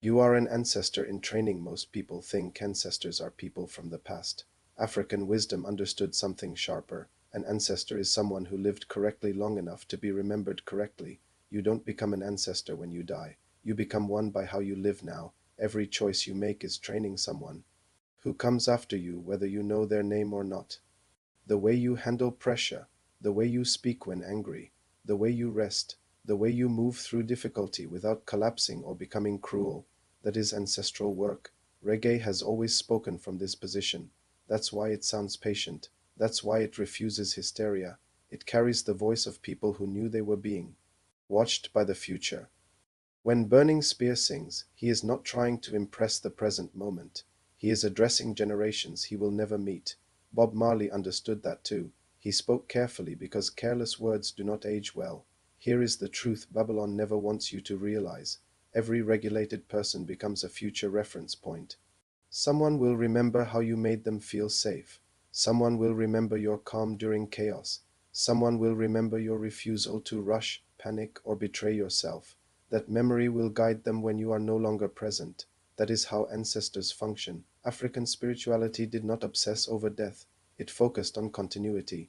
You are an ancestor in training. Most people think ancestors are people from the past. African wisdom understood something sharper. An ancestor is someone who lived correctly long enough to be remembered correctly. You don't become an ancestor when you die. You become one by how you live now. Every choice you make is training someone who comes after you, whether you know their name or not. The way you handle pressure, the way you speak when angry, the way you rest, the way you move through difficulty without collapsing or becoming cruel, that is ancestral work. Reggae has always spoken from this position. That's why it sounds patient. That's why it refuses hysteria. It carries the voice of people who knew they were being watched by the future. When Burning Spear sings, he is not trying to impress the present moment. He is addressing generations he will never meet. Bob Marley understood that too. He spoke carefully because careless words do not age well. Here is the truth Babylon never wants you to realize. Every regulated person becomes a future reference point. Someone will remember how you made them feel safe. Someone will remember your calm during chaos. Someone will remember your refusal to rush, panic, or betray yourself. That memory will guide them when you are no longer present. That is how ancestors function. African spirituality did not obsess over death. It focused on continuity.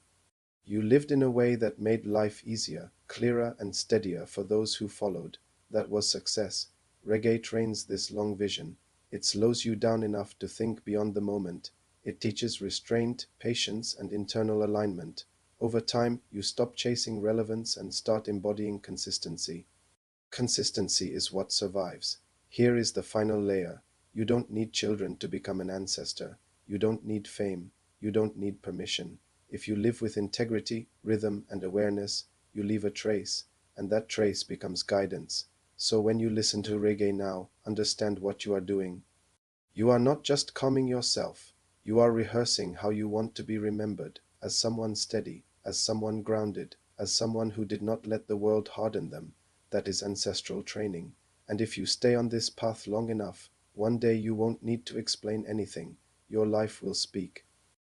You lived in a way that made life easier, clearer, and steadier for those who followed. That was success. Reggae trains this long vision. It slows you down enough to think beyond the moment. It teaches restraint, patience, and internal alignment. Over time, you stop chasing relevance and start embodying consistency. Consistency is what survives. Here is the final layer. You don't need children to become an ancestor. You don't need fame. You don't need permission. If you live with integrity, rhythm, and awareness, you leave a trace, and that trace becomes guidance. So when you listen to reggae now, understand what you are doing. You are not just calming yourself. You are rehearsing how you want to be remembered, as someone steady, as someone grounded, as someone who did not let the world harden them. That is ancestral training. And if you stay on this path long enough, one day you won't need to explain anything. Your life will speak.